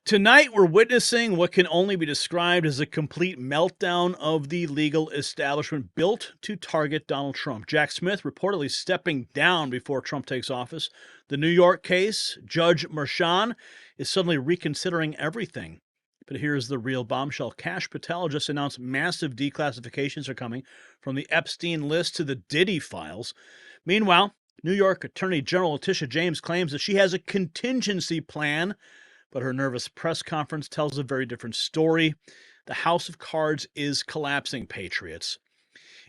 Tonight, we're witnessing what can only be described as a complete meltdown of the legal establishment built to target Donald Trump. Jack Smith reportedly stepping down before Trump takes office. The New York case, Judge Merchan is suddenly reconsidering everything. But here's the real bombshell. Kash Patel just announced massive declassifications are coming from the Epstein list to the Diddy files. Meanwhile, New York Attorney General Letitia James claims that she has a contingency plan, but her nervous press conference tells a very different story. The house of cards is collapsing, patriots.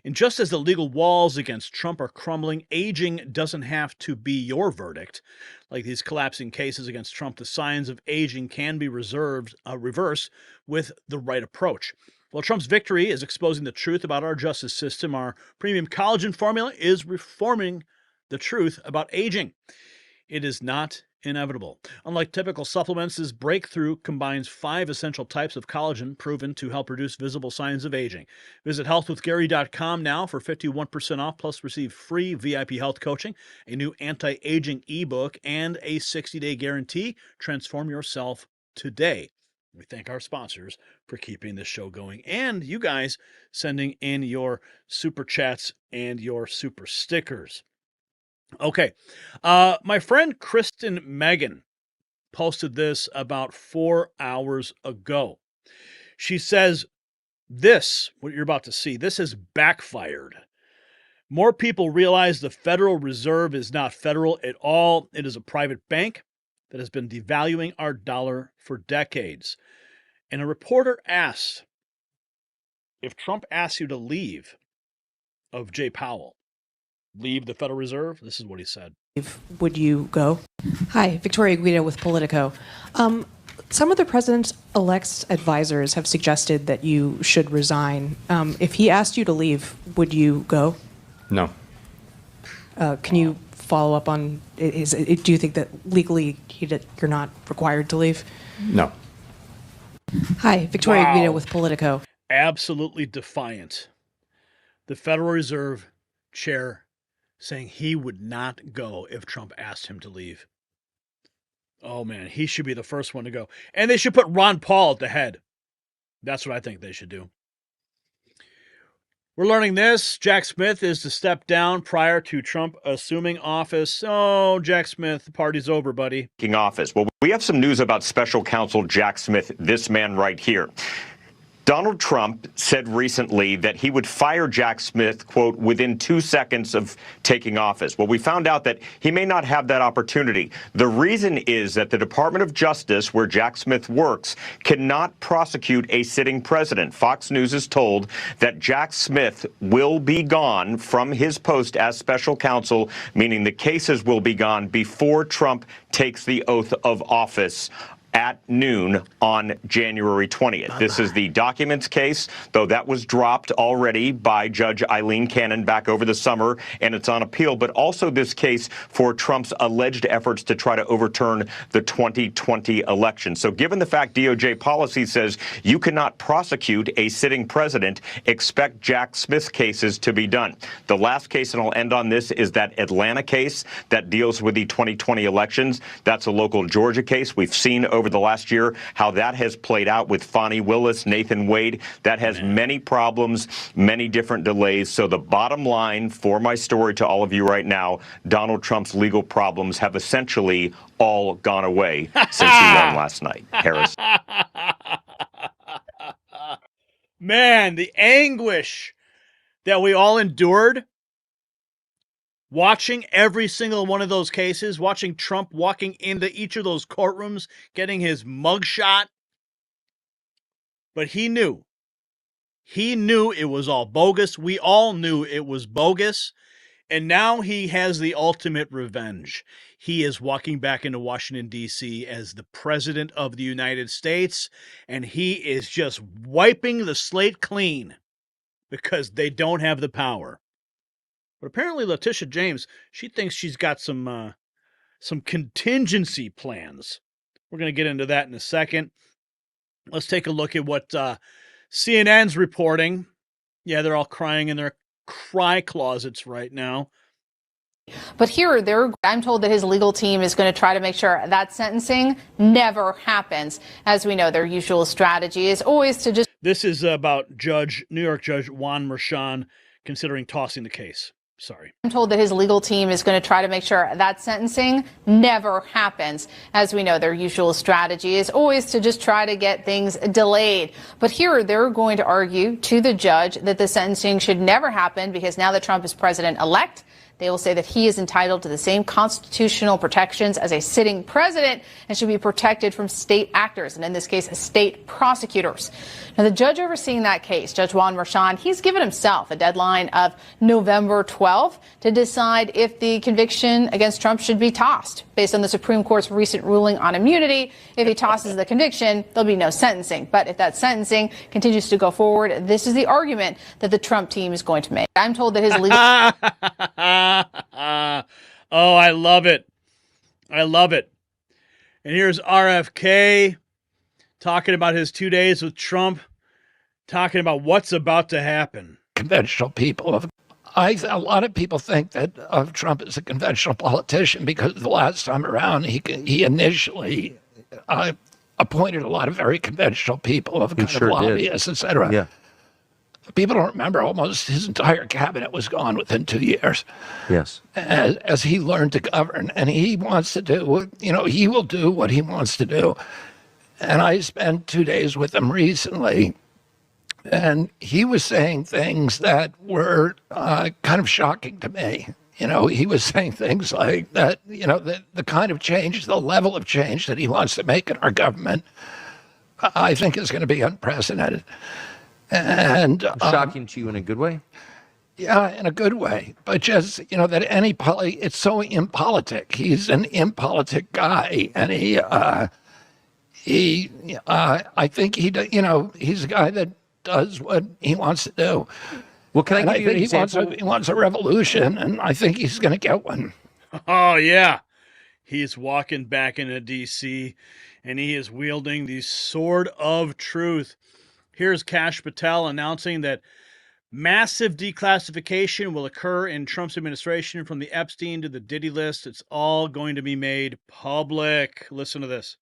And just as the legal walls against Trump are crumbling, aging doesn't have to be your verdict. Like these collapsing cases against Trump, the signs of aging can be reversed with the right approach. While Trump's victory is exposing the truth about our justice system, our premium collagen formula is reforming the truth about aging. It is not inevitable. Unlike typical supplements, this breakthrough combines 5 essential types of collagen proven to help reduce visible signs of aging. Visit healthwithgary.com now for 51% off, plus receive free VIP health coaching, a new anti-aging ebook, and a 60-day guarantee. Transform yourself today. We thank our sponsors for keeping this show going, and you guys sending in your super chats and your super stickers. Okay. My friend Kristen Megan posted this about 4 hours ago. She says, what you're about to see, this has backfired. More people realize the Federal Reserve is not federal at all. It is a private bank that has been devaluing our dollar for decades. And a reporter asked, if Trump asks you to leave, of Jay Powell, leave the Federal Reserve, this is what he said. Would you go? Hi, Victoria Guido with Politico. Some of the president-elect's advisors have suggested that you should resign. If he asked you to leave, would you go? No. Can you follow up on, do you think that legally you're not required to leave? No. Hi, Victoria Wow. Guido with Politico. Absolutely defiant. The Federal Reserve chair saying he would not go if Trump asked him to leave. Oh, man, he should be the first one to go. And they should put Ron Paul at the head. That's what I think they should do. We're learning this. Jack Smith is to step down prior to Trump assuming office. Oh, Jack Smith, the party's over, buddy. Office. Well, we have some news about special counsel Jack Smith, this man right here. Donald Trump said recently that he would fire Jack Smith, quote, within 2 seconds of taking office. Well, we found out that he may not have that opportunity. The reason is that the Department of Justice, where Jack Smith works, cannot prosecute a sitting president. Fox News is told that Jack Smith will be gone from his post as special counsel, meaning the cases will be gone before Trump takes the oath of office at noon on January 20th. This is the documents case, though that was dropped already by Judge Eileen Cannon back over the summer, and it's on appeal, but also this case for Trump's alleged efforts to try to overturn the 2020 election. So given the fact DOJ policy says you cannot prosecute a sitting president, expect Jack Smith's cases to be done. The last case, and I'll end on this, is that Atlanta case that deals with the 2020 elections. That's a local Georgia case. We've seen over the last year how that has played out with Fani Willis, Nathan Wade. That has many problems, many different delays. So the bottom line for my story to all of you right now, Donald Trump's legal problems have essentially all gone away since he won last night. Harris. Man, the anguish that we all endured watching every single one of those cases, watching Trump walking into each of those courtrooms, getting his mugshot. But he knew. He knew it was all bogus. We all knew it was bogus. And now he has the ultimate revenge. He is walking back into Washington, D.C. as the President of the United States, and he is just wiping the slate clean because they don't have the power. But apparently Letitia James, she thinks she's got some contingency plans. We're going to get into that in a second. Let's take a look at what CNN's reporting. Yeah, they're all crying in their cry closets right now. But I'm told that his legal team is going to try to make sure that sentencing never happens. As we know, their usual strategy is always to just... This is about New York Judge Juan Merchan considering tossing the case. Sorry. I'm told that his legal team is going to try to make sure that sentencing never happens. As we know, their usual strategy is always to just try to get things delayed. But here they're going to argue to the judge that the sentencing should never happen because now that Trump is president-elect, they will say that he is entitled to the same constitutional protections as a sitting president and should be protected from state actors, and in this case, state prosecutors. Now, the judge overseeing that case, Judge Juan Merchan, he's given himself a deadline of November 12th to decide if the conviction against Trump should be tossed. Based on the Supreme Court's recent ruling on immunity, if he tosses the conviction, there'll be no sentencing. But if that sentencing continues to go forward, this is the argument that the Trump team is going to make. I'm told that his legal... Oh, I love it. I love it. And here's RFK talking about his 2 days with Trump, talking about what's about to happen. Conventional people. A lot of people think that Trump is a conventional politician because the last time around he initially appointed a lot of very conventional people of kind of lobbyists, et cetera. Yeah. People don't remember almost his entire cabinet was gone within 2 years. Yes. As he learned to govern, and he wants to do, he will do what he wants to do. And I spent 2 days with him recently, and he was saying things that were kind of shocking to me. He was saying things like that, the kind of change, the level of change that he wants to make in our government, I think is going to be unprecedented. And shocking to you in a good way? Yeah, in a good way. But just, that it's so impolitic. He's an impolitic guy. And I think he's a guy that does what he wants to do. Well, can I give you an example? He wants a revolution, and I think he's going to get one. Oh, yeah. He's walking back into D.C., and he is wielding the sword of truth. Here's Kash Patel announcing that massive declassification will occur in Trump's administration from the Epstein to the Diddy list. It's all going to be made public. Listen to this.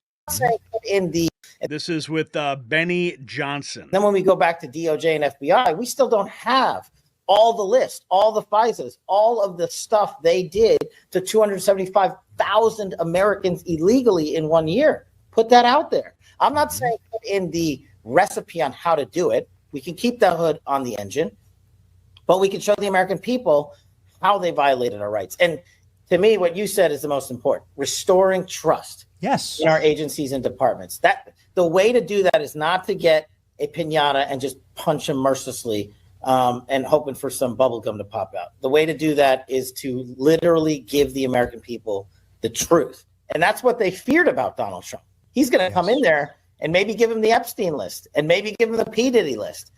This is with Benny Johnson. Then when we go back to DOJ and FBI, we still don't have all the list, all the FISAs, all of the stuff they did to 275,000 Americans illegally in 1 year. Put that out there. I'm not saying put in the recipe on how to do it. We can keep the hood on the engine, but we can show the American people how they violated our rights. And to me, what you said is the most important: restoring trust. Yes. In our agencies and departments. That the way to do that is not to get a piñata and just punch him mercilessly and hoping for some bubble gum to pop out. The way to do that is to literally give the American people the truth. And that's what they feared about Donald Trump. He's going to come in there and maybe give him the Epstein list and maybe give him the P. Diddy list.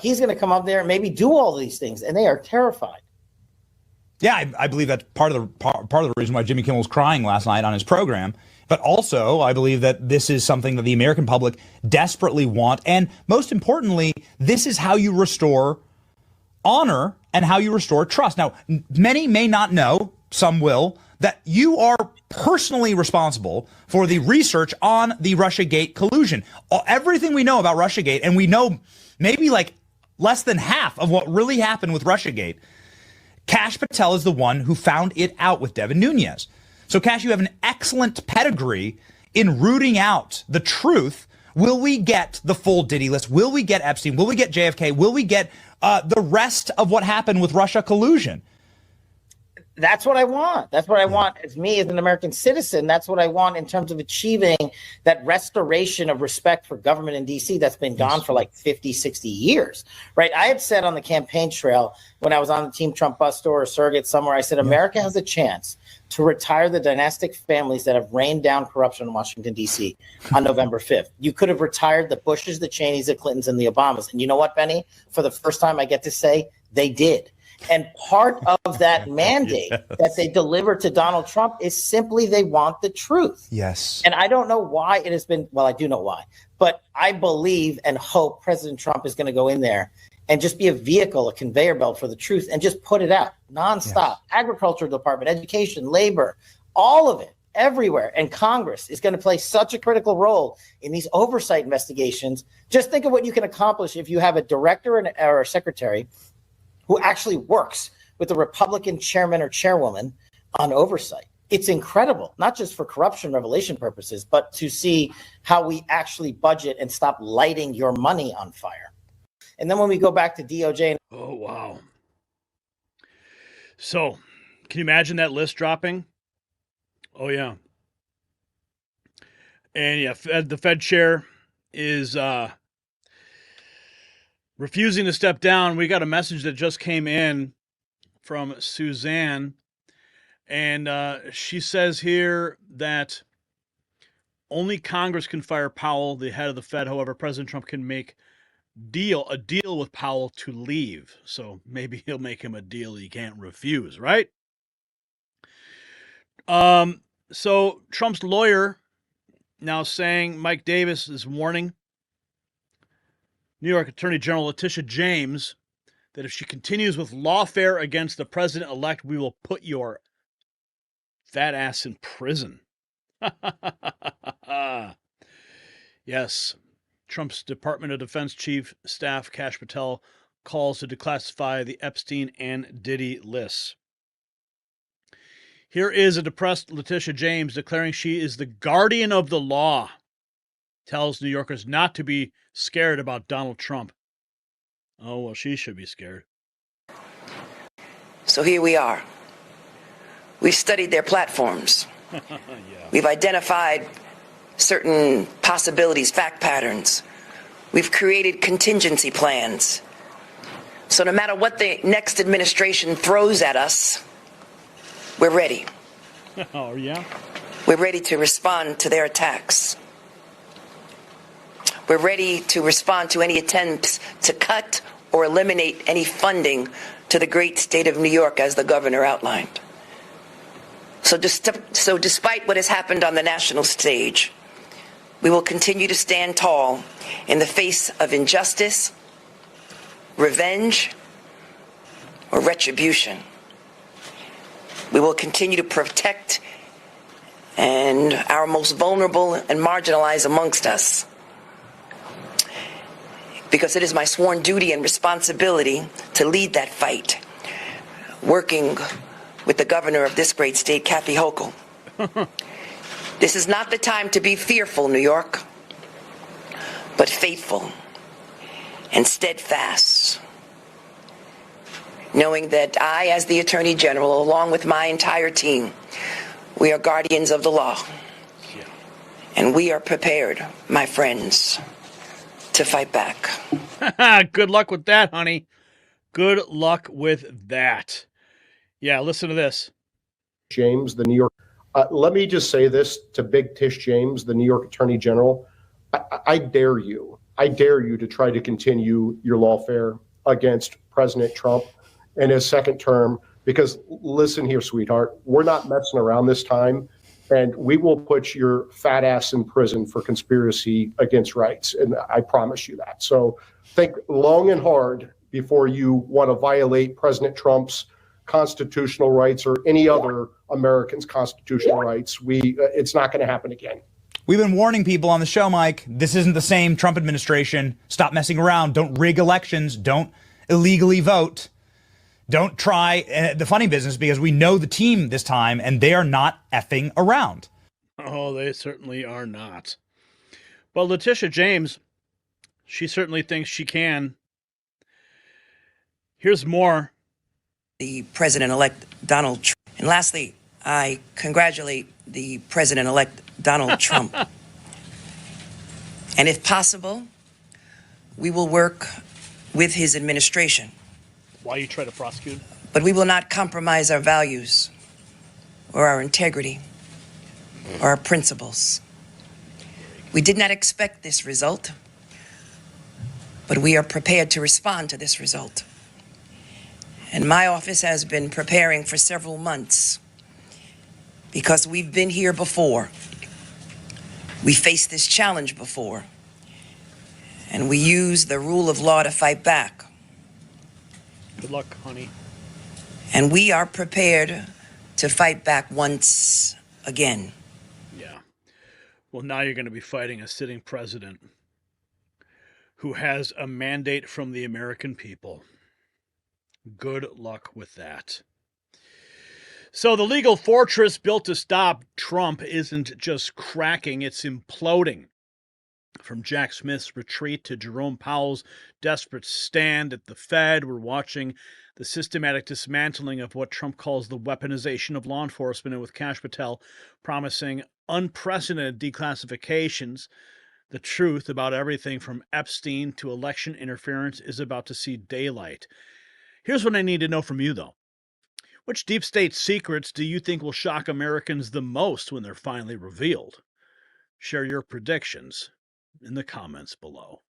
He's going to come up there and maybe do all these things, and they are terrified. Yeah, I believe that's part of the reason why Jimmy Kimmel was crying last night on his program. But also, I believe that this is something that the American public desperately want. And most importantly, this is how you restore honor and how you restore trust. Now, many may not know, some will, that you are personally responsible for the research on the Russiagate collusion. Everything we know about Russiagate, and we know maybe like less than half of what really happened with Russiagate, Kash Patel is the one who found it out with Devin Nunes. So, Kash, you have an excellent pedigree in rooting out the truth. Will we get the full Diddy list? Will we get Epstein? Will we get JFK? Will we get the rest of what happened with Russia collusion? That's what I want. That's what I want as me as an American citizen. That's what I want in terms of achieving that restoration of respect for government in D.C. that's been gone for like 50, 60 years, right? I had said on the campaign trail when I was on the Team Trump bus tour or surrogate somewhere, I said, America has a chance to retire the dynastic families that have rained down corruption in Washington, D.C. on November 5th. You could have retired the Bushes, the Cheneys, the Clintons, and the Obamas. And you know what, Benny? For the first time, I get to say they did. And part of that mandate that they delivered to Donald Trump is simply they want the truth. Yes. And I don't know why it has been, well, I do know why, but I believe and hope President Trump is going to go in there and just be a vehicle, a conveyor belt for the truth, and just put it out nonstop. Yes. Agriculture department, education, labor, all of it, everywhere. And Congress is going to play such a critical role in these oversight investigations. Just think of what you can accomplish if you have a director or a secretary who actually works with the Republican chairman or chairwoman on oversight. It's incredible, not just for corruption revelation purposes, but to see how we actually budget and stop lighting your money on fire. And then when we go back to DOJ. Oh, wow. So can you imagine that list dropping? Oh, yeah. And yeah, the Fed chair is refusing to step down. We got a message that just came in from Suzanne. And she says here that only Congress can fire Powell, the head of the Fed. However, President Trump can make a deal with Powell to leave. So maybe he'll make him a deal he can't refuse, right? So Trump's lawyer now saying, Mike Davis is warning New York Attorney General Letitia James that if she continues with lawfare against the president-elect, we will put your fat ass in prison. Yes. Trump's Department of Defense Chief Staff Kash Patel calls to declassify the Epstein and Diddy lists. Here is a depressed Letitia James declaring she is the guardian of the law. Tells New Yorkers not to be scared about Donald Trump. Oh, well, she should be scared. So here we are. We've studied their platforms. Yeah. We've identified certain possibilities, fact patterns. We've created contingency plans. So no matter what the next administration throws at us, we're ready. Oh, yeah? We're ready to respond to their attacks. We're ready to respond to any attempts to cut or eliminate any funding to the great state of New York, as the governor outlined. So despite what has happened on the national stage, we will continue to stand tall in the face of injustice, revenge, or retribution. We will continue to protect our most vulnerable and marginalized amongst us, because it is my sworn duty and responsibility to lead that fight, working with the governor of this great state, Kathy Hochul. This is not the time to be fearful, New York, but faithful and steadfast, knowing that I, as the Attorney General, along with my entire team, we are guardians of the law. Yeah. And we are prepared, my friends, to fight back. Good luck with that, honey. Good luck with that. Yeah, listen to this. James, the New York. Let me just say this to Big Tish James, the New York Attorney General. I dare you. I dare you to try to continue your lawfare against President Trump in his second term, because listen here, sweetheart, we're not messing around this time, and we will put your fat ass in prison for conspiracy against rights. And I promise you that. So think long and hard before you want to violate President Trump's constitutional rights or any other American's constitutional rights. It's not going to happen again. We've been warning people on the show, Mike. This isn't the same Trump administration. Stop messing around. Don't rig elections. Don't illegally vote. Don't try the funny business, because we know the team this time and they are not effing around. Oh, they certainly are not. Well, Letitia James, she certainly thinks she can. Here's more. The president-elect Donald Trump. And lastly, I congratulate the president-elect Donald Trump. And if possible, we will work with his administration. Why you try to prosecute? But we will not compromise our values or our integrity or our principles. We did not expect this result, but we are prepared to respond to this result. And my office has been preparing for several months, because we've been here before. We faced this challenge before, and we use the rule of law to fight back. Good luck, honey. And we are prepared to fight back once again. Yeah. Well, now you're going to be fighting a sitting president who has a mandate from the American people. Good luck with that. So the legal fortress built to stop Trump isn't just cracking, it's imploding. From Jack Smith's retreat to Jerome Powell's desperate stand at the Fed, we're watching the systematic dismantling of what Trump calls the weaponization of law enforcement, and with Kash Patel promising unprecedented declassifications. The truth about everything from Epstein to election interference is about to see daylight. Here's what I need to know from you, though. Which deep state secrets do you think will shock Americans the most when they're finally revealed? Share your predictions in the comments below.